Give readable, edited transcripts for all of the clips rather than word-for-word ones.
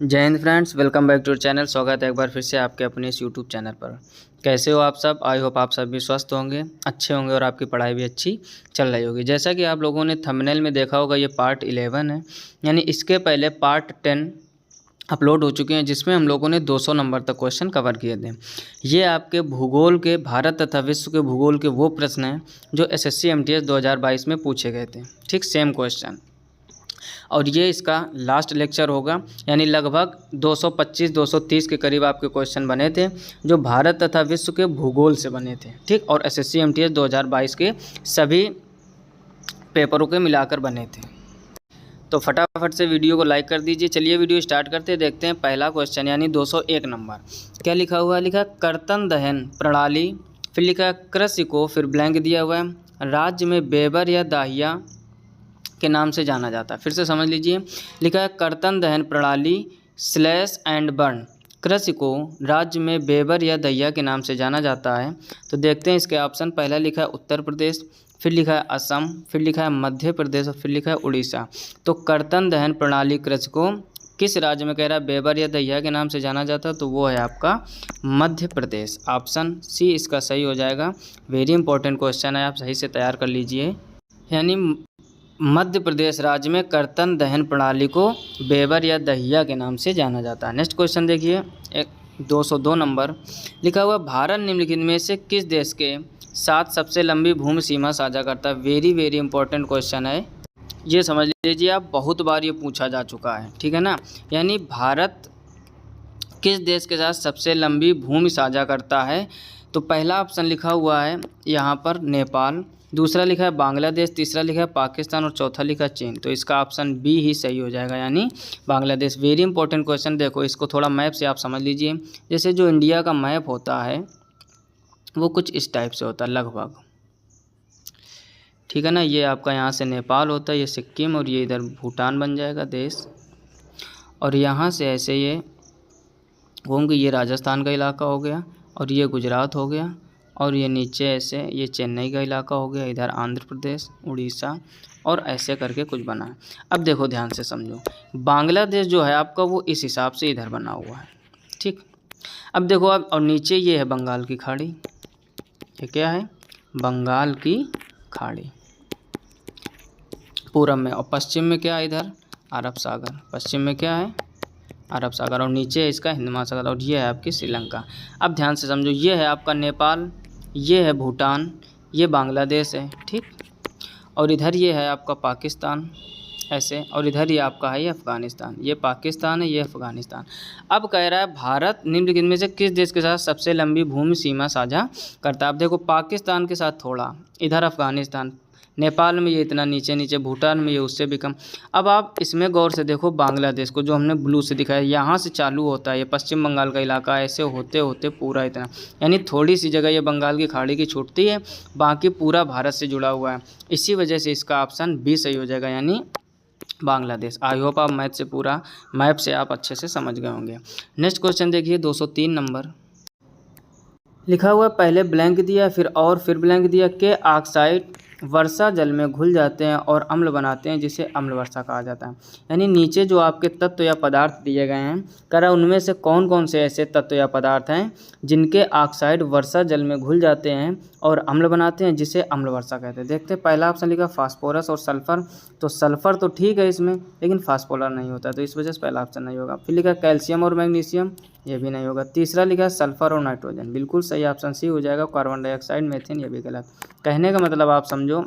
जय हिंद friends, welcome back to channel. स्वागत है एक बार फिर से आपके अपने इस यूट्यूब चैनल पर। कैसे हो आप सब? आई होप आप सब भी स्वस्थ होंगे, अच्छे होंगे और आपकी पढ़ाई भी अच्छी चल रही होगी। जैसा कि आप लोगों ने थंबनेल में देखा होगा, ये पार्ट 11 है, यानी इसके पहले पार्ट 10 अपलोड हो चुके हैं, जिसमें हम लोगों ने 200 नंबर तक क्वेश्चन कवर किए थे। ये आपके भूगोल के, भारत तथा विश्व के भूगोल के वो प्रश्न हैं जो SSC MTS 2022 में पूछे गए थे। ठीक, सेम क्वेश्चन। और ये इसका लास्ट लेक्चर होगा, यानी लगभग 225-230 के करीब आपके क्वेश्चन बने थे जो भारत तथा विश्व के भूगोल से बने थे। ठीक, और SSC MTS 2022 के सभी पेपरों के मिलाकर बने थे। तो फटाफट से वीडियो को लाइक कर दीजिए। चलिए वीडियो स्टार्ट करते हैं, देखते हैं पहला क्वेश्चन यानी 201 नंबर। क्या लिखा हुआ है? लिखा है कर्तन दहन प्रणाली, फिर लिखा है कृषि को, फिर ब्लैंक दिया हुआ है, राज्य में बेबर या दाहिया के नाम से जाना जाता है। फिर से समझ लीजिए, लिखा है कर्तन दहन प्रणाली स्लैश एंड बर्न, कृषि को राज्य में बेबर या दहिया के नाम से जाना जाता है। तो देखते हैं इसके ऑप्शन। पहला लिखा है उत्तर प्रदेश, फिर लिखा है असम, फिर लिखा है मध्य प्रदेश और फिर लिखा है उड़ीसा। तो कर्तन दहन प्रणाली कृषि को किस राज्य में कह रहा है बेबर या दहिया के नाम से जाना जाता है? तो वो है आपका मध्य प्रदेश। ऑप्शन सी इसका सही हो जाएगा। वेरी इंपॉर्टेंट क्वेश्चन है, आप सही से तैयार कर लीजिए। यानी मध्य प्रदेश राज्य में कर्तन दहन प्रणाली को बेबर या दहिया के नाम से जाना जाता है। नेक्स्ट क्वेश्चन देखिए, 202 नंबर। लिखा हुआ भारत निम्नलिखित में से किस देश के साथ सबसे लंबी भूमि सीमा साझा करता है? वेरी इंपॉर्टेंट क्वेश्चन है, ये समझ लीजिए आप, बहुत बार ये पूछा जा चुका है। ठीक है ना, यानी भारत किस देश के साथ सबसे लंबी भूमि साझा करता है? तो पहला ऑप्शन लिखा हुआ है यहाँ पर नेपाल, दूसरा लिखा है बांग्लादेश, तीसरा लिखा है पाकिस्तान और चौथा लिखा है चीन। तो इसका ऑप्शन बी ही सही हो जाएगा, यानी बांग्लादेश। Very important question. देखो इसको थोड़ा मैप से आप समझ लीजिए। जैसे जो इंडिया का मैप होता है वो कुछ इस टाइप से होता है लगभग। ठीक है ना, ये आपका यहाँ से नेपाल होता है, ये सिक्किम, और ये इधर भूटान बन जाएगा देश, और यहाँ से ऐसे ये घूमके ये राजस्थान का इलाका हो गया, और ये गुजरात हो गया, और ये नीचे ऐसे ये चेन्नई का इलाका हो गया, इधर आंध्र प्रदेश, उड़ीसा, और ऐसे करके कुछ बना है। अब देखो ध्यान से समझो, बांग्लादेश जो है आपका वो इस हिसाब से इधर बना हुआ है। ठीक, अब देखो अब, और नीचे ये है बंगाल की खाड़ी। ये क्या है? बंगाल की खाड़ी पूरब में, और पश्चिम में क्या है? इधर अरब सागर। पश्चिम में क्या है? अरब सागर, और नीचे है इसका हिंद महासागर, और ये है आपकी श्रीलंका। अब ध्यान से समझो, ये है आपका नेपाल, ये है भूटान, ये बांग्लादेश है। ठीक, और इधर ये है आपका पाकिस्तान ऐसे, और इधर ये आपका है ये अफ़गानिस्तान। ये पाकिस्तान है, ये अफ़गानिस्तान। अब कह रहा है भारत निम्नलिखित में से किस देश के साथ सबसे लंबी भूमि सीमा साझा करता है? अब देखो पाकिस्तान के साथ थोड़ा, इधर अफ़गानिस्तान, नेपाल में ये इतना नीचे नीचे, भूटान में ये उससे भी कम। अब आप इसमें गौर से देखो बांग्लादेश को, जो हमने ब्लू से दिखाया, यहाँ से चालू होता है ये पश्चिम बंगाल का इलाका, ऐसे होते होते पूरा इतना, यानी थोड़ी सी जगह ये बंगाल की खाड़ी की छूटती है, बाकी पूरा भारत से जुड़ा हुआ है। इसी वजह से इसका ऑप्शन बी सही हो जाएगा, यानी बांग्लादेश। आई होप आप मैथ से पूरा मैप से आप अच्छे से समझ गए होंगे। नेक्स्ट क्वेश्चन देखिए, 203 नंबर। लिखा हुआ पहले ब्लैंक दिया फिर ब्लैंक दिया के ऑक्साइड वर्षा जल में घुल जाते हैं और अम्ल बनाते हैं, जिसे अम्ल वर्षा कहा जाता है। यानी नीचे जो आपके तत्व या पदार्थ दिए गए हैं, करा उनमें से कौन कौन से ऐसे तत्व या पदार्थ हैं जिनके ऑक्साइड वर्षा जल में घुल जाते हैं और अम्ल बनाते हैं, जिसे अम्ल वर्षा कहते हैं। देखते हैं, पहला ऑप्शन लिखा फास्फोरस और सल्फर। तो सल्फर तो ठीक है इसमें, लेकिन फास्फोरस नहीं होता, तो इस वजह से पहला ऑप्शन नहीं होगा। फिर लिखा कैल्शियम और मैग्नीशियम, ये भी नहीं होगा। तीसरा लिखा है सल्फर और नाइट्रोजन, बिल्कुल सही ऑप्शन सी हो जाएगा। कार्बन डाइऑक्साइड, मीथेन, ये भी गलत। कहने का मतलब आप समझो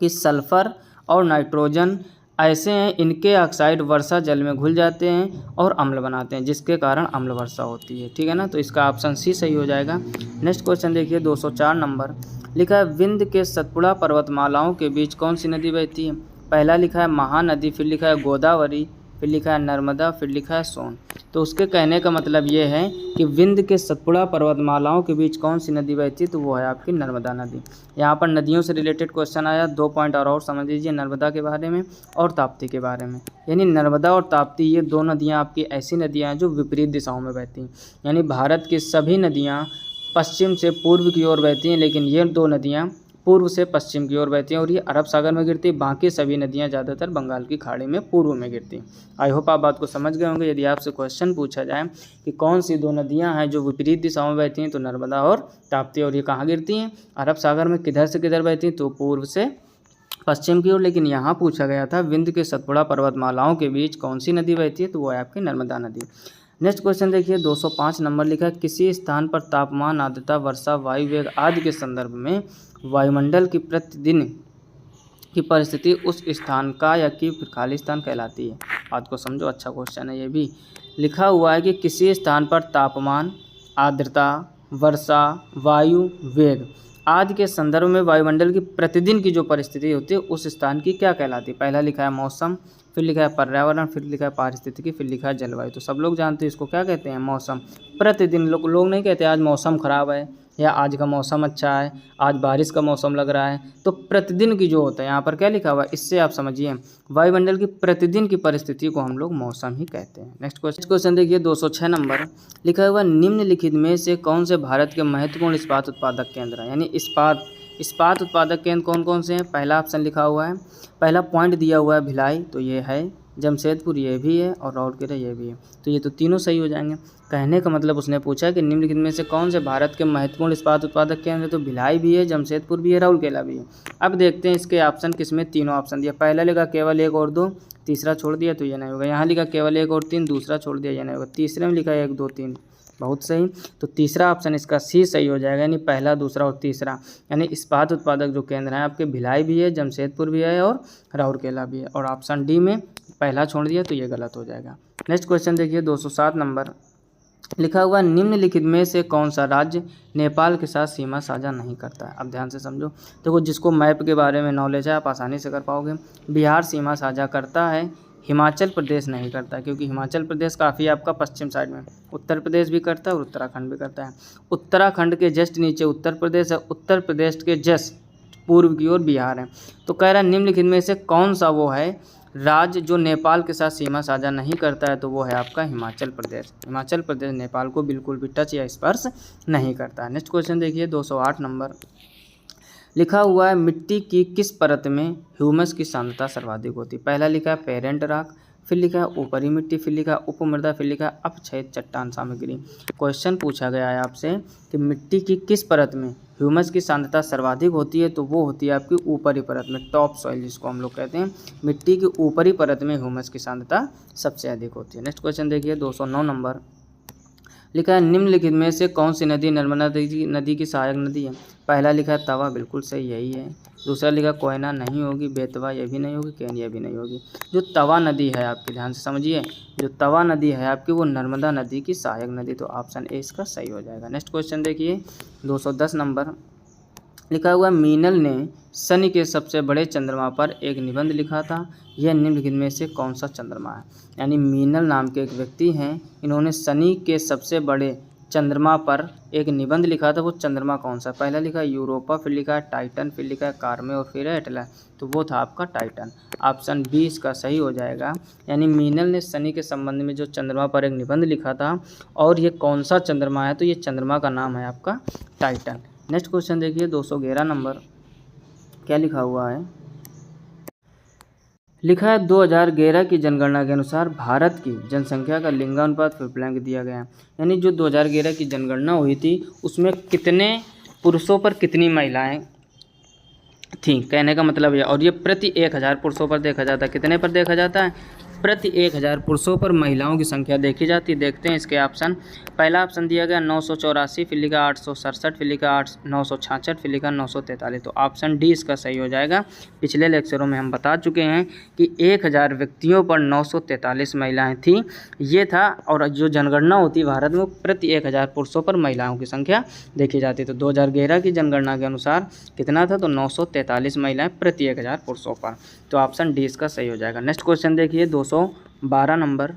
कि सल्फर और नाइट्रोजन ऐसे हैं, इनके ऑक्साइड वर्षा जल में घुल जाते हैं और अम्ल बनाते हैं, जिसके कारण अम्ल वर्षा होती है। ठीक है ना, तो इसका ऑप्शन सी सही हो जाएगा। नेक्स्ट क्वेश्चन देखिए, 204 नंबर। लिखा है विंध्य के सतपुड़ा पर्वतमालाओं के बीच कौन सी नदी बहती है? पहला लिखा है महानदी, फिर लिखा है गोदावरी, फिर लिखा है नर्मदा, फिर लिखा है सोन। तो उसके कहने का मतलब ये है कि विंध्य के सतपुड़ा पर्वतमालाओं के बीच कौन सी नदी बहती है? तो वो है आपकी नर्मदा नदी। यहाँ पर नदियों से रिलेटेड क्वेश्चन आया, 2 पॉइंट और समझ लीजिए, नर्मदा के बारे में और ताप्ती के बारे में। यानी नर्मदा और ताप्ती ये दो नदियाँ आपकी ऐसी नदियाँ हैं जो विपरीत दिशाओं में बहती हैं। यानी भारत की सभी नदियाँ पश्चिम से पूर्व की ओर बहती हैं, लेकिन ये दो नदियाँ पूर्व से पश्चिम की ओर बहती हैं और ये अरब सागर में गिरती है। बाकी सभी नदियाँ ज़्यादातर बंगाल की खाड़ी में पूर्व में गिरती हैं। आई होप आप बात को समझ गए होंगे। यदि आपसे क्वेश्चन पूछा जाए कि कौन सी दो नदियाँ हैं जो विपरीत दिशाओं में बहती हैं, तो नर्मदा और ताप्ती, और ये कहाँ गिरती हैं, अरब सागर में। किधर से किधर बहती हैं, तो पूर्व से पश्चिम की ओर। लेकिन यहाँ पूछा गया था विंध्य के सतपुड़ा पर्वतमालाओं के बीच कौन सी नदी बहती है, तो वो है आपकी नर्मदा नदी। नेक्स्ट क्वेश्चन देखिए, 205 नंबर लिखा है, किसी स्थान पर तापमान, आर्द्रता, वर्षा, वायु वेग आदि के संदर्भ में वायुमंडल की प्रतिदिन की परिस्थिति उस स्थान का या कि फिर खाली स्थान कहलाती है। बात को समझो, अच्छा क्वेश्चन है ये भी। लिखा हुआ है कि किसी स्थान पर तापमान, आर्द्रता, वर्षा, वायु वेग आदि के संदर्भ में वायुमंडल की प्रतिदिन की जो परिस्थिति होती है उस स्थान की क्या कहलाती है। पहला लिखा है मौसम, फिर लिखा है पर्यावरण, फिर लिखा है पारिस्थितिकी, फिर लिखा है जलवायु। तो सब लोग जानते हैं इसको क्या कहते हैं, मौसम। प्रतिदिन लोग नहीं कहते आज मौसम ख़राब है या आज का मौसम अच्छा है, आज बारिश का मौसम लग रहा है। तो प्रतिदिन की जो होता है यहाँ पर क्या लिखा हुआ है, इससे आप समझिए वायुमंडल की प्रतिदिन की परिस्थिति को हम लोग मौसम ही कहते हैं। नेक्स्ट क्वेश्चन देखिए, 206 नंबर लिखा हुआ, निम्नलिखित में से कौन से भारत के महत्वपूर्ण इस्पात उत्पादक केंद्र हैं। यानी इस्पात उत्पादक केंद्र कौन कौन से हैं। पहला ऑप्शन लिखा हुआ है, पहला पॉइंट दिया हुआ है भिलाई, तो ये है। जमशेदपुर ये भी है, और राउरकेला ये भी है। तो ये तो तीनों सही हो जाएंगे। कहने का मतलब उसने पूछा कि निम्नलिखित में से कौन से भारत के महत्वपूर्ण इस्पात उत्पादक केंद्र, तो भिलाई भी है, जमशेदपुर भी है, राउरकेला भी है। अब देखते हैं इसके ऑप्शन किसमें, तीनों ऑप्शन दिया। पहला लिखा केवल 1 और 2, तीसरा छोड़ दिया तो ये नहीं होगा। यहाँ लिखा केवल 1 और 3, दूसरा छोड़ दिया, ये नहीं होगा। तीसरे में लिखा है 1 2 3, बहुत सही। तो तीसरा ऑप्शन इसका सी सही हो जाएगा, यानी पहला, दूसरा और तीसरा। यानी इस्पात उत्पादक जो केंद्र हैं आपके भिलाई भी है, जमशेदपुर भी है और राउरकेला भी है। और ऑप्शन डी में पहला छोड़ दिया तो ये गलत हो जाएगा। नेक्स्ट क्वेश्चन देखिए, 207 नंबर लिखा हुआ, निम्नलिखित में से कौन सा राज्य नेपाल के साथ सीमा साझा नहीं करता है। अब ध्यान से समझो, देखो जिसको मैप के बारे में नॉलेज है आप आसानी से कर पाओगे। बिहार सीमा साझा करता है, हिमाचल प्रदेश नहीं करता, क्योंकि हिमाचल प्रदेश काफ़ी आपका पश्चिम साइड में। उत्तर प्रदेश भी करता है और उत्तराखंड भी करता है। उत्तराखंड के जस्ट नीचे उत्तर प्रदेश है, उत्तर प्रदेश के जस्ट पूर्व की ओर बिहार है। तो कह रहा है निम्नलिखित में से कौन सा वो है राज्य जो नेपाल के साथ सीमा साझा नहीं करता है, तो वो है आपका हिमाचल प्रदेश। हिमाचल प्रदेश नेपाल को बिल्कुल भी टच या स्पर्श नहीं करता है। नेक्स्ट क्वेश्चन देखिए, 208 नंबर लिखा हुआ है, मिट्टी की किस परत में ह्यूमस की सांद्रता सर्वाधिक होती है। पहला लिखा है पेरेंट रॉक, फिर लिखा है ऊपरी मिट्टी, फिर लिखा है उपमृदा, फिर लिखा है अपक्षय चट्टान सामग्री। क्वेश्चन पूछा गया है आपसे कि मिट्टी की किस परत में ह्यूमस की सांद्रता सर्वाधिक होती है, तो वो होती है आपकी ऊपरी परत में, टॉप सॉइल जिसको हम लोग कहते हैं। मिट्टी की ऊपरी परत में ह्यूमस की सांद्रता सबसे अधिक होती है। नेक्स्ट क्वेश्चन देखिए, 209 नंबर लिखा है, निम्नलिखित में से कौन सी नदी नर्मदा नदी की सहायक नदी है। पहला लिखा है तवा, बिल्कुल सही यही है। दूसरा लिखा कोयना नहीं होगी, बेतवा ये भी नहीं होगी, केन ये भी नहीं होगी। जो तवा नदी है आपके, ध्यान से समझिए, जो तवा नदी है आपकी वो नर्मदा नदी की सहायक नदी, तो ऑप्शन ए इसका सही हो जाएगा। नेक्स्ट क्वेश्चन देखिए, 210 नंबर लिखा हुआ, मीनल ने शनि के सबसे बड़े चंद्रमा पर एक निबंध लिखा था। यह निम्नलिखित में से कौन सा चंद्रमा है। यानी मीनल नाम के एक व्यक्ति हैं, इन्होंने शनि के सबसे बड़े चंद्रमा पर एक निबंध लिखा था। वो चंद्रमा कौन सा, पहला लिखा है यूरोपा, फिर लिखा है टाइटन, फिर लिखा है कार्मे और फिर है एटला। तो वो था आपका टाइटन। ऑप्शन बी इसका सही हो जाएगा। यानी मीनल ने शनि के संबंध में जो चंद्रमा पर एक निबंध लिखा था, और ये कौन सा चंद्रमा है, तो ये चंद्रमा का नाम है आपका टाइटन। नेक्स्ट क्वेश्चन देखिए, 211 नंबर क्या लिखा हुआ है। लिखा है 2011 की जनगणना के अनुसार भारत की जनसंख्या का लिंगानुपात फिर ब्लैंक दिया गया है। यानी जो 2011 की जनगणना हुई थी उसमें कितने पुरुषों पर कितनी महिलाएं थीं, कहने का मतलब ये। और ये प्रति 1000 पुरुषों पर देखा जाता है। कितने पर देखा जाता है, प्रति 1000 पुरुषों पर महिलाओं की संख्या देखी जाती है। देखते हैं इसके ऑप्शन। पहला ऑप्शन दिया गया 984, फिर लिखा 867, फिर लिखा 966, फिर लिखा 943। तो ऑप्शन डी इसका सही हो जाएगा। पिछले लेक्चरों में हम बता चुके हैं कि 1000 व्यक्तियों पर 943 महिलाएं थीं, ये था। और जो जनगणना होती है भारत में, प्रति 1000 पुरुषों पर महिलाओं की संख्या देखी जाती है। तो 2011 की जनगणना के अनुसार कितना था, तो 943 महिलाएं प्रति 1000 पुरुषों पर। तो ऑप्शन डी इसका सही हो जाएगा। नेक्स्ट क्वेश्चन देखिए, 212 नंबर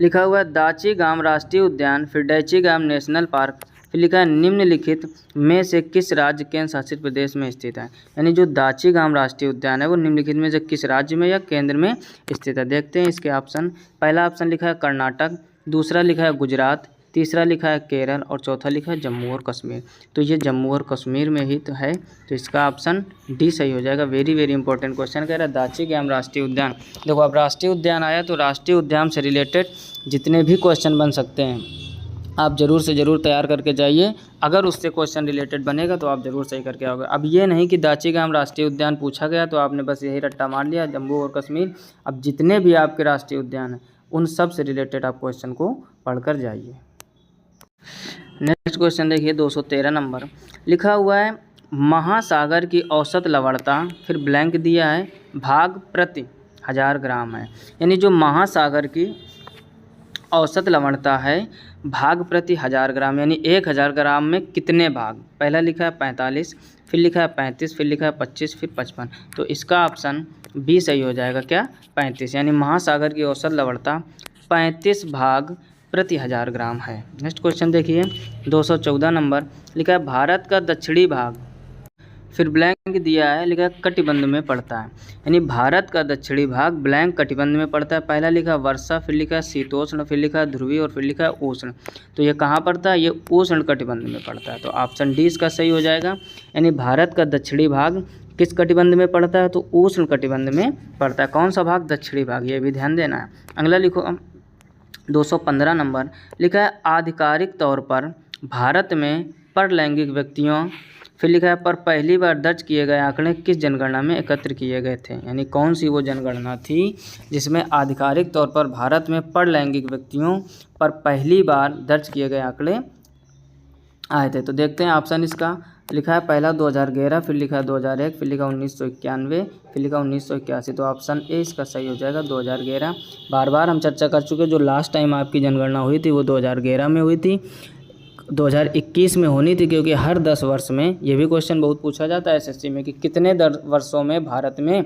लिखा हुआ है, दाची गाम राष्ट्रीय उद्यान, फिर डैची गाम नेशनल पार्क, फिर लिखा है निम्नलिखित में से किस राज्य केंद्र शासित प्रदेश में स्थित है। यानी जो दाची गाम राष्ट्रीय उद्यान है वो निम्नलिखित में से किस राज्य में या केंद्र में स्थित है। देखते हैं इसके ऑप्शन। पहला ऑप्शन लिखा है कर्नाटक, दूसरा लिखा है गुजरात, तीसरा लिखा है केरल और चौथा लिखा है जम्मू और कश्मीर। तो ये जम्मू और कश्मीर में ही तो है, तो इसका ऑप्शन डी सही हो जाएगा। वेरी वेरी इंपॉर्टेंट क्वेश्चन कह रहा है दाची गैम राष्ट्रीय उद्यान। देखो अब राष्ट्रीय उद्यान आया तो राष्ट्रीय उद्यान से रिलेटेड जितने भी क्वेश्चन बन सकते हैं आप ज़रूर से ज़रूर तैयार करके जाइए। अगर उससे क्वेश्चन रिलेटेड बनेगा तो आप ज़रूर सही करके आओगे। अब ये नहीं कि दाची गैम राष्ट्रीय उद्यान पूछा गया तो आपने बस यही रट्टा मार लिया जम्मू और कश्मीर। अब जितने भी आपके राष्ट्रीय उद्यान हैं उन सब से रिलेटेड आप क्वेश्चन को पढ़कर जाइए। नेक्स्ट क्वेश्चन देखिए 213 नंबर लिखा हुआ है महासागर की औसत लवणता, फिर ब्लैंक दिया है भाग प्रति 1000 ग्राम है। यानी जो महासागर की औसत लवणता है भाग प्रति 1000 ग्राम, यानी 1000 ग्राम में कितने भाग। पहला लिखा है 45, फिर लिखा है 35, फिर लिखा है 25, फिर 55। तो इसका ऑप्शन बी सही हो जाएगा क्या 35, यानी महासागर की औसत लवणता 35 भाग प्रति 1000 ग्राम है। नेक्स्ट क्वेश्चन देखिए 214 नंबर लिखा है भारत का दक्षिणी भाग, फिर ब्लैंक दिया है लिखा है कटिबंध में पड़ता है। यानी भारत का दक्षिणी भाग ब्लैंक कटिबंध में पड़ता है। पहला लिखा है वर्षा, फिर लिखा है शीतोष्ण, फिर लिखा है ध्रुवीय और फिर लिखा है उष्ण। तो ये कहाँ पड़ता है, ये उष्ण कटिबंध में पड़ता है। तो ऑप्शन डी इसका सही हो जाएगा। यानी भारत का दक्षिणी भाग किस कटिबंध में पड़ता है, तो उष्ण कटिबंध में पड़ता है। कौन सा भाग, दक्षिणी भाग, ये भी ध्यान देना है। अगला लिखो 215 नंबर लिखा है आधिकारिक तौर पर भारत में परलैंगिक व्यक्तियों, फिर लिखा है पर पहली बार दर्ज किए गए आंकड़े किस जनगणना में एकत्र किए गए थे। यानी कौन सी वो जनगणना थी जिसमें आधिकारिक तौर पर भारत में परलैंगिक व्यक्तियों पर पहली बार दर्ज किए गए आंकड़े आए थे। तो देखते हैं ऑप्शन इसका लिखा है पहला 2011, फिर लिखा है 2001, फिर लिखा 1991, फिर लिखा 1981। तो ऑप्शन ए इसका सही हो जाएगा 2011। बार बार हम चर्चा कर चुके, जो लास्ट टाइम आपकी जनगणना हुई थी वो 2011 में हुई थी, 2021 में होनी थी, क्योंकि हर 10 वर्ष में ये भी क्वेश्चन बहुत पूछा जाता है एसएससी में कि कितने वर्षों में भारत में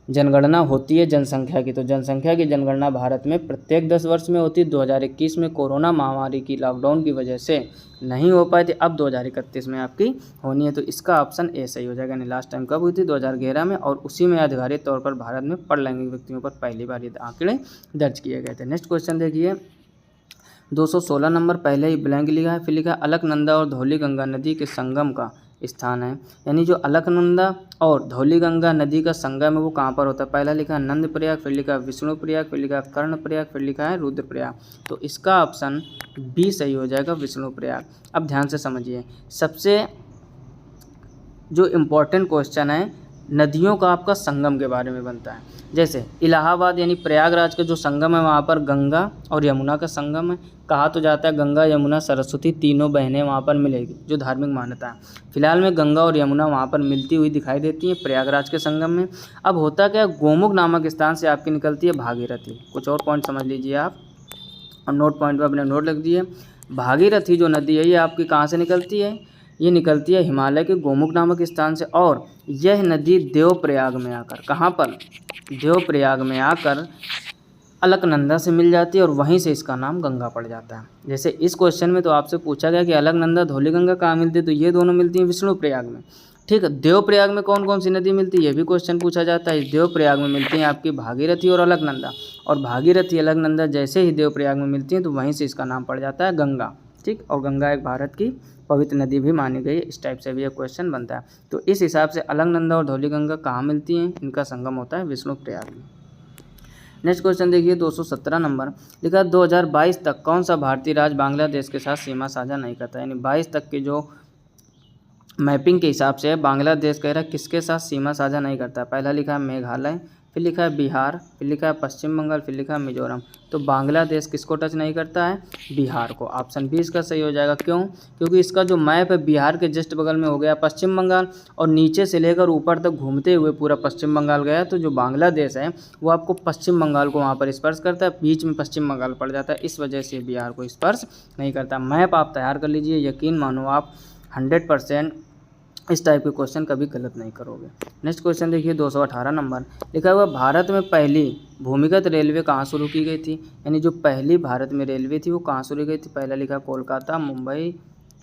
जनगणना होती है जनसंख्या की। तो जनसंख्या की जनगणना भारत में प्रत्येक 10 वर्ष में होती है। 2021 में कोरोना महामारी की लॉकडाउन की वजह से नहीं हो पाई थी, अब 2031 में आपकी होनी है। तो इसका ऑप्शन ए सही हो जाएगा। यानी लास्ट टाइम कब हुई थी, 2011 में, और उसी में आधिकारिक तौर पर भारत में परलैंगिक व्यक्तियों पर पहली बार ये आंकड़े दर्ज किए गए थे। नेक्स्ट क्वेश्चन देखिए 216 नंबर, पहले ही ब्लैंक लिखा है, फिर लिखा है अलकनंदा और धौलीगंगा नदी के संगम का स्थान है। यानी जो अलकनंदा और धौलीगंगा नदी का संगम है वो कहाँ पर होता है। पहला लिखा है नंद प्रयाग, फिर लिखा है विष्णु प्रयाग, फिर लिखा है कर्ण प्रयाग, फिर लिखा है रुद्र प्रयाग। तो इसका ऑप्शन बी सही हो जाएगा, विष्णु प्रयाग। अब ध्यान से समझिए, सबसे जो इम्पोर्टेंट क्वेश्चन है नदियों का आपका संगम के बारे में बनता है। जैसे इलाहाबाद यानी प्रयागराज का जो संगम है वहाँ पर गंगा और यमुना का संगम है। कहा तो जाता है गंगा यमुना सरस्वती तीनों बहनें वहाँ पर मिलेगी, जो धार्मिक मान्यता है। फिलहाल में गंगा और यमुना वहाँ पर मिलती हुई दिखाई देती हैं प्रयागराज के संगम में। अब होता क्या, गोमुख नामक स्थान से आपकी निकलती है भागीरथी। कुछ और पॉइंट समझ लीजिए आप, और नोट पॉइंट पर अपने नोट लिख दिए। भागीरथी जो नदी है ये आपकी कहाँ से निकलती है, ये निकलती है हिमालय के गोमुख नामक स्थान से, और यह नदी देवप्रयाग में आकर, कहाँ पर, देवप्रयाग में आकर अलकनंदा से मिल जाती है और वहीं से इसका नाम गंगा पड़ जाता है। जैसे इस क्वेश्चन में तो आपसे पूछा गया कि अलकनंदा धौलीगंगा कहाँ मिलती है, तो ये दोनों मिलती हैं विष्णु प्रयाग में। ठीक है, देवप्रयाग में कौन कौन सी नदी मिलती है ये भी क्वेश्चन पूछा जाता है। देवप्रयाग में मिलती हैं आपकी भागीरथी और अलकनंदा, और भागीरथी अलकनंदा जैसे ही देवप्रयाग में मिलती हैं तो वहीं से इसका नाम पड़ जाता है गंगा। ठीक, और गंगा एक भारत की पवित्र नदी भी मानी गई है। इस टाइप से भी एक क्वेश्चन बनता है। तो इस हिसाब से अलकनंदा और धौलीगंगा कहाँ मिलती हैं, इनका संगम होता है विष्णु प्रयाग में। नेक्स्ट क्वेश्चन देखिए 217 नंबर लिखा 2022 तक कौन सा भारतीय राज्य बांग्लादेश के साथ सीमा साझा नहीं करता। यानी 22 तक की जो मैपिंग के हिसाब से बांग्लादेश कह रहा है किसके साथ सीमा साझा नहीं करता। पहला लिखा है मेघालय, फिर लिखा है बिहार, फिर लिखा है पश्चिम बंगाल, फिर लिखा है मिजोरम। तो बांग्लादेश किसको टच नहीं करता है, बिहार को। ऑप्शन बी इसका सही हो जाएगा। क्यों, क्योंकि इसका जो मैप है बिहार के जस्ट बगल में हो गया पश्चिम बंगाल, और नीचे से लेकर ऊपर तक घूमते हुए पूरा पश्चिम बंगाल गया। तो जो बांग्लादेश है वो आपको पश्चिम बंगाल को वहाँ पर स्पर्श करता है, बीच में पश्चिम बंगाल पड़ जाता है, इस वजह से बिहार को स्पर्श नहीं करता। मैप आप तैयार कर लीजिए, यकीन मानो आप 100% इस टाइप के क्वेश्चन कभी गलत नहीं करोगे। नेक्स्ट क्वेश्चन देखिए 218 नंबर लिखा हुआ भारत में पहली भूमिगत रेलवे कहाँ शुरू की गई थी। यानी जो पहली भारत में रेलवे थी वो कहाँ शुरू की गई थी। पहला लिखा कोलकाता, मुंबई,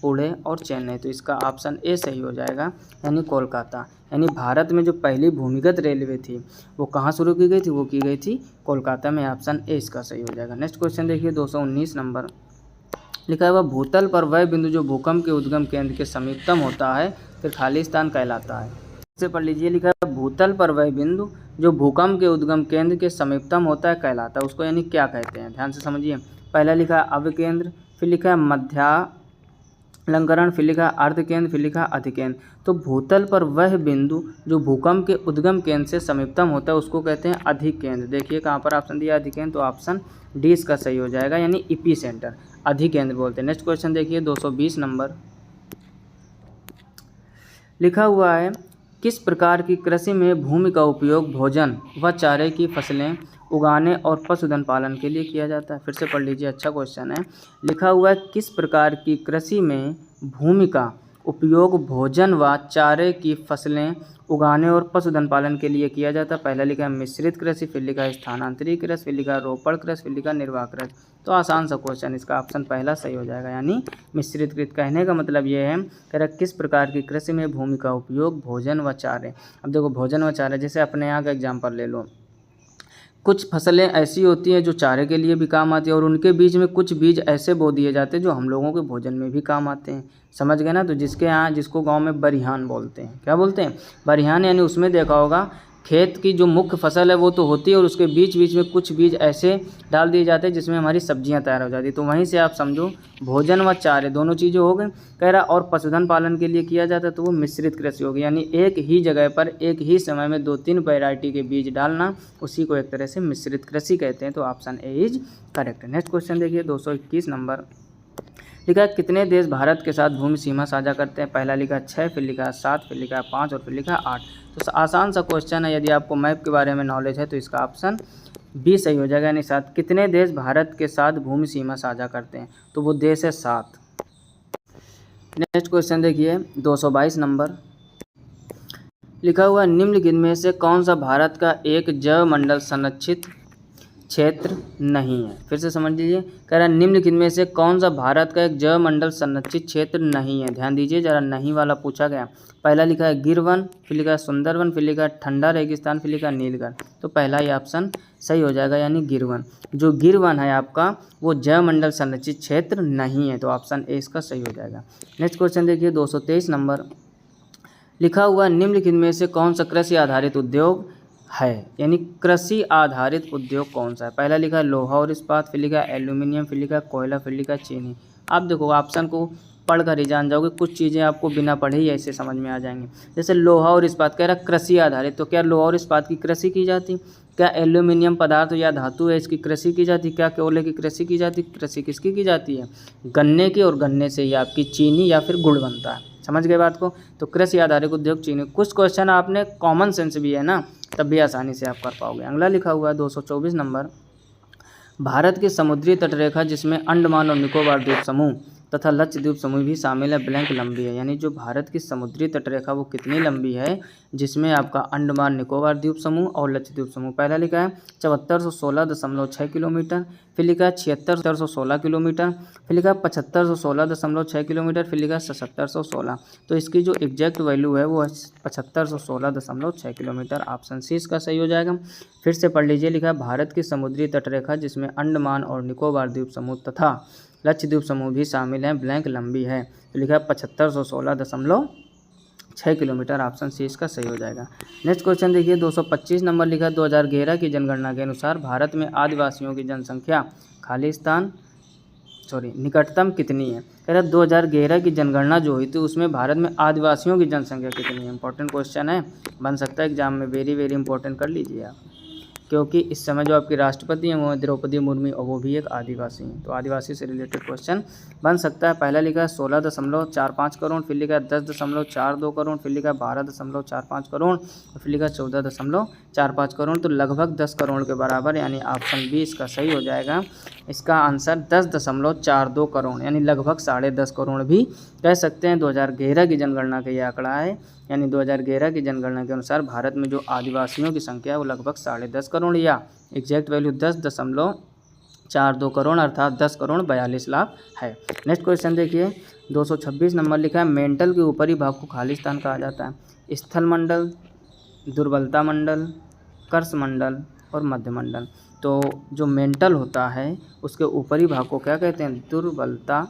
पुणे और चेन्नई। तो इसका ऑप्शन ए सही हो जाएगा, यानी कोलकाता। यानी भारत में जो पहली भूमिगत रेलवे थी वो कहाँ शुरू की गई थी, वो की गई थी कोलकाता में। ऑप्शन ए इसका सही हो जाएगा। नेक्स्ट क्वेश्चन देखिए 219 नंबर लिखा हुआ भूतल पर वह बिंदु जो भूकंप के उद्गम केंद्र के समीपतम होता है फिर खाली स्थान कहलाता है। इसे पढ़ लीजिए। लिखा है भूतल पर वह बिंदु जो भूकंप के उद्गम केंद्र के समीपतम होता है कहलाता है। उसको यानी क्या कहते हैं, ध्यान से समझिए। पहला लिखा है अवकेंद्र, फिर लिखा है मध्यालंकरण, फिर लिखा है अर्धकेंद्र, फिर लिखा है अधिकेंद्र। तो भूतल पर वह बिंदु जो भूकंप के उद्गम केंद्र से समीपतम होता है उसको कहते हैं अधिकेंद्र। देखिए कहाँ पर ऑप्शन दिया अधिकेंद्र, तो ऑप्शन डी इसका सही हो जाएगा, यानी इपी सेंटर अधिकेंद्र बोलते हैं। नेक्स्ट क्वेश्चन देखिए 220 नंबर लिखा हुआ है किस प्रकार की कृषि में भूमि का उपयोग भोजन व चारे की फसलें उगाने और पशुधन पालन के लिए किया जाता है। फिर से पढ़ लीजिए, अच्छा क्वेश्चन है। लिखा हुआ है किस प्रकार की कृषि में भूमि का उपयोग भोजन व चारे की फसलें उगाने और पशुधन पालन के लिए किया जाता है। पहला लिखा है मिश्रित कृषि, फिर लिखा है स्थानांतरित कृषि, फिर लिखा है रोपण कृषि, फिर लिखा है निर्वाह कृषि। तो आसान सा क्वेश्चन, इसका ऑप्शन पहला सही हो जाएगा, यानी मिश्रित कृषि। कहने का मतलब ये है कह रहा किस प्रकार की कृषि में भूमि का उपयोग भोजन व चारे। अब देखो भोजन व चारे, जैसे अपने यहाँ का एग्जाम्पल ले लो, कुछ फसलें ऐसी होती हैं जो चारे के लिए भी काम आती है और उनके बीच में कुछ बीज ऐसे बो दिए जाते हैं जो हम लोगों के भोजन में भी काम आते हैं। समझ गए ना। तो जिसके यहाँ, जिसको गांव में बरिहान बोलते हैं, क्या बोलते हैं, बरिहान। यानी उसमें देखा होगा खेत की जो मुख्य फसल है वो तो होती है और उसके बीच बीच में कुछ बीज ऐसे डाल दिए जाते हैं जिसमें हमारी सब्जियां तैयार हो जाती है। तो वहीं से आप समझो भोजन व चारे दोनों चीज़ें हो गई। कह रहा और पशुधन पालन के लिए किया जाता है तो वो मिश्रित कृषि होगी, यानी एक ही जगह पर एक ही समय में 2-3 वैरायटी के बीज डालना, उसी को एक तरह से मिश्रित कृषि कहते हैं। तो option A is correct. Next question देखिए 221 नंबर लिखा है कितने देश भारत के साथ भूमि सीमा साझा करते हैं। पहला लिखा 6, फिर लिखा 7, फिर लिखा 5 और फिर लिखा 8। तो आसान सा क्वेश्चन है, यदि आपको मैप के बारे में नॉलेज है तो इसका ऑप्शन बी सही हो जाएगा, यानी 7। कितने देश भारत के साथ भूमि सीमा साझा करते हैं, तो वो देश है 7। नेक्स्ट क्वेश्चन देखिए 222 नंबर लिखा हुआ निम्नलिखित में से कौन सा भारत का एक जैव मंडल संरक्षित क्षेत्र नहीं है। फिर से समझ लीजिए, कह रहा है निम्नलिखित में से कौन सा भारत का एक जैव मंडल संरक्षित क्षेत्र नहीं है। ध्यान दीजिए जरा, नहीं वाला पूछा गया। पहला लिखा है गिर वन, फिर लिखा है सुंदरवन, फिर लिखा है ठंडा रेगिस्तान, फिर लिखा है नीलगढ़। तो पहला ही ऑप्शन सही हो जाएगा, यानी गिर वन। जो गिर वन है आपका वो जैव मंडल संरक्षित क्षेत्र नहीं है, तो ऑप्शन ए इसका सही हो जाएगा। नेक्स्ट क्वेश्चन देखिए 223 नंबर लिखा हुआ निम्नलिखित में से कौन सा कृषि आधारित उद्योग है, यानी कृषि आधारित उद्योग कौन सा है। पहला लिखा है लोहा और इस्पात, फिर लिखा है एल्यूमिनियम, फिर लिखा है कोयला, फिर लिखा है चीनी। आप देखो ऑप्शन को पढ़कर ही जान जाओगे, कुछ चीज़ें आपको बिना पढ़े ही ऐसे समझ में आ जाएंगी। जैसे लोहा और इस्पात कह रहा है कृषि आधारित, तो क्या लोहा और इस्पात की कृषि की जाती। क्या एल्यूमिनियम पदार्थ या धातु है इसकी कृषि की जाती। क्या कोयले की कृषि की जाती। कृषि किसकी की जाती है, गन्ने की, और गन्ने से ही आपकी चीनी या फिर गुड़ बनता है। समझ गए बात को। तो कृषि आधारित उद्योग चीनी। कुछ क्वेश्चन आपने कॉमन सेंस भी है ना, तब भी आसानी से आप कर पाओगे। अगला लिखा हुआ है 224 नंबर भारत की समुद्री तटरेखा जिसमें अंडमान और निकोबार द्वीप समूह तथा लक्षद्वीप समूह भी शामिल है ब्लैंक लंबी है। यानी जो भारत की समुद्री तटरेखा वो कितनी लंबी है, जिसमें आपका अंडमान निकोबार द्वीप समूह और लक्षद्वीप समूह। पहला लिखा है 7416.6 किलोमीटर, फिर लिखा है 7616 किलोमीटर, फिर लिखा है 7516.6 किलोमीटर, फिर लिखा है 7716। तो इसकी जो एग्जैक्ट वैल्यू है वो 7516.6 किलोमीटर। ऑप्शन सी इसका सही हो जाएगा। फिर से पढ़ लीजिए, लिखा है भारत की समुद्री तटरेखा जिसमें अंडमान और निकोबार द्वीप समूह तथा लक्षद्वीप समूह भी शामिल हैं ब्लैंक लंबी है। तो लिखा है 7516.6 किलोमीटर। ऑप्शन सी इसका सही हो जाएगा। नेक्स्ट क्वेश्चन देखिए 225 नंबर लिखा है 2011 की जनगणना के अनुसार भारत में आदिवासियों की जनसंख्या निकटतम कितनी है। कह रहा 2011 की जनगणना जो हुई थी उसमें भारत में आदिवासियों की जनसंख्या कितनी है। इंपॉर्टेंट क्वेश्चन है, बन सकता है एग्जाम में, वेरी वेरी इंपॉर्टेंट कर लीजिए आप, क्योंकि इस समय जो आपकी राष्ट्रपति हैं वो द्रौपदी मुर्मू और वो भी एक आदिवासी हैं। तो आदिवासी से रिलेटेड क्वेश्चन बन सकता है। पहला लिखा है 16.45 करोड़, फिर लिखा है 10.42 करोड़, फिर लिखा है 12.45 करोड़ और फिर लिखा है 14.45 करोड़। तो लगभग 10 करोड़ के बराबर, यानी ऑप्शन बी इसका सही हो जाएगा। इसका आंसर 10.42 करोड़, यानी लगभग 10.5 करोड़ भी कह सकते हैं। 2011 की जनगणना का ये आंकड़ा है, यानी 2011 की जनगणना के अनुसार भारत में जो आदिवासियों की संख्या है वो लगभग 10.5 करोड़ या एग्जैक्ट वैल्यू 10.42 करोड़ अर्थात 10 करोड़ 42 लाख है। नेक्स्ट क्वेश्चन देखिए 226 नंबर लिखा है मेंटल के ऊपरी भाग को खाली स्थान कहा जाता है। स्थल मंडल, दुर्बलता मंडल, कर्ष मंडल और मध्य मंडल। तो जो मेंटल होता है उसके ऊपरी भाग को क्या कहते हैं? दुर्बलता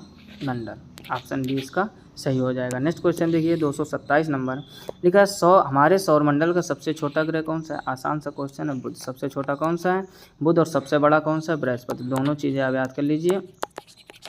मंडल। ऑप्शन बी इसका सही हो जाएगा। नेक्स्ट क्वेश्चन देखिए 227 नंबर लिखा है हमारे सौरमंडल का सबसे छोटा ग्रह कौन सा है? आसान सा क्वेश्चन है। बुध सबसे छोटा कौन सा है? बुध। और सबसे बड़ा कौन सा है? बृहस्पति। दोनों चीज़ें आप याद कर लीजिए।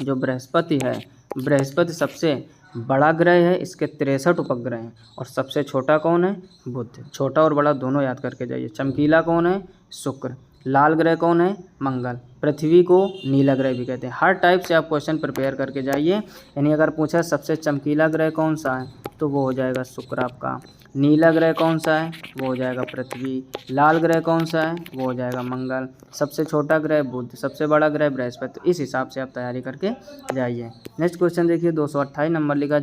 जो बृहस्पति है, बृहस्पति सबसे बड़ा ग्रह है, इसके 63 उपग्रह हैं। और सबसे छोटा कौन है? बुध। छोटा और बड़ा दोनों याद करके जाइए। चमकीला कौन है? शुक्र। लाल ग्रह कौन है? मंगल। पृथ्वी को नीला ग्रह भी कहते हैं। हर टाइप से आप क्वेश्चन प्रिपेयर करके जाइए। यानी अगर पूछा सबसे चमकीला ग्रह कौन सा है तो वो हो जाएगा शुक्र आपका। नीला ग्रह कौन सा है? वो हो जाएगा पृथ्वी। लाल ग्रह कौन सा है? वो हो जाएगा मंगल। सबसे छोटा ग्रह बुध, सबसे बड़ा ग्रह बृहस्पति। तो इस हिसाब से आप तैयारी करके जाइए। नेक्स्ट क्वेश्चन देखिए 228 नंबर लिखा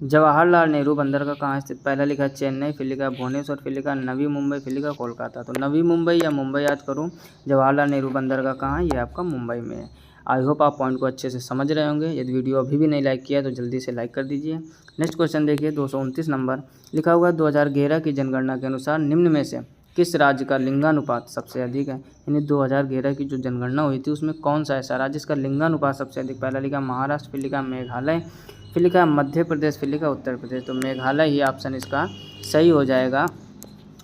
जवाहरलाल नेहरू बंदरगाह कहाँ स्थित? पहला लिखा चेन्नई, फिर लिखा भुवनेश्वर, फिर लिखा नवी मुंबई, फिर लिखा कोलकाता। तो नवी मुंबई या मुंबई याद करूँ। जवाहरलाल नेहरू बंदरगाह कहाँ है? ये आपका मुंबई में है। आई होप आप पॉइंट को अच्छे से समझ रहे होंगे। यदि वीडियो अभी भी नहीं लाइक किया तो जल्दी से लाइक कर दीजिए। नेक्स्ट क्वेश्चन देखिए 229 नंबर लिखा हुआ 2011 की जनगणना के अनुसार निम्न में से किस राज्य का लिंगानुपात सबसे अधिक है? यानी 2011 की जो जनगणना हुई थी उसमें कौन सा ऐसा राज्य जिसका लिंगानुपात सबसे अधिक? पहला लिखा महाराष्ट्र, फिर लिखा मेघालय, फिर लिखा मध्य प्रदेश, फिर लिखा उत्तर प्रदेश। तो मेघालय ही ऑप्शन इसका सही हो जाएगा।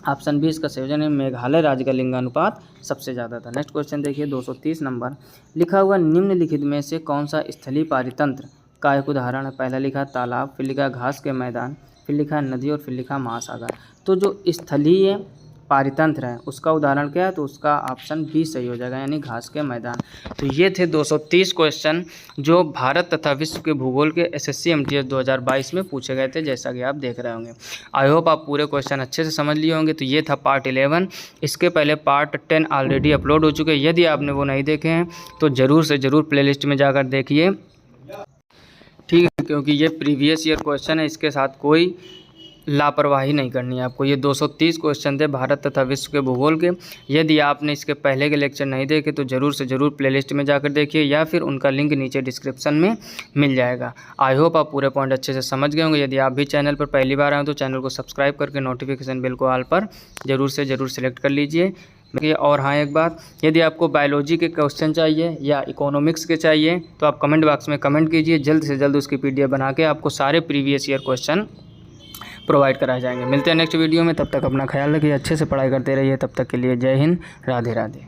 ऑप्शन बी इसका संयोजन है। मेघालय राज्य का लिंगानुपात सबसे ज़्यादा था। नेक्स्ट क्वेश्चन देखिए 230 नंबर लिखा हुआ निम्नलिखित में से कौन सा स्थलीय पारितंत्र का एक उदाहरण है? पहला लिखा तालाब, फिर लिखा घास के मैदान, फिर लिखा नदी और फिर लिखा महासागर। तो जो स्थलीय पारितंत्र है उसका उदाहरण क्या है? तो उसका ऑप्शन बी सही हो जाएगा, यानी घास के मैदान। तो ये थे 230 क्वेश्चन जो भारत तथा विश्व के भूगोल के एसएससी एमटीएस 2022 में पूछे गए थे, जैसा कि आप देख रहे होंगे। आई होप आप पूरे क्वेश्चन अच्छे से समझ लिए होंगे। तो ये था पार्ट 11। इसके पहले पार्ट 10 ऑलरेडी अपलोड हो चुके हैं। यदि आपने वो नहीं देखे हैं तो ज़रूर से ज़रूर प्लेलिस्ट में जाकर देखिए, ठीक है, क्योंकि ये प्रीवियस ईयर क्वेश्चन है। इसके साथ कोई लापरवाही नहीं करनी है आपको। ये 230 क्वेश्चन थे भारत तथा विश्व के भूगोल के। यदि आपने इसके पहले के लेक्चर नहीं देखे तो ज़रूर से ज़रूर प्लेलिस्ट में जाकर देखिए, या फिर उनका लिंक नीचे डिस्क्रिप्शन में मिल जाएगा। आई होप आप पूरे पॉइंट अच्छे से समझ गए होंगे। यदि आप भी चैनल पर पहली बार आए तो चैनल को सब्सक्राइब करके नोटिफिकेशन बेल को ऑल पर ज़रूर से ज़रूर सेलेक्ट कर लीजिए। और हाँ, एक बात, यदि आपको बायोलॉजी के क्वेश्चन चाहिए या इकोनॉमिक्स के चाहिए तो आप कमेंट बॉक्स में कमेंट कीजिए। जल्द से जल्द उसकी PDF बना के आपको सारे प्रीवियस ईयर क्वेश्चन प्रोवाइड कराए जाएंगे। मिलते हैं नेक्स्ट वीडियो में। तब तक अपना ख्याल रखिए, अच्छे से पढ़ाई करते रहिए। तब तक के लिए जय हिंद, राधे राधे।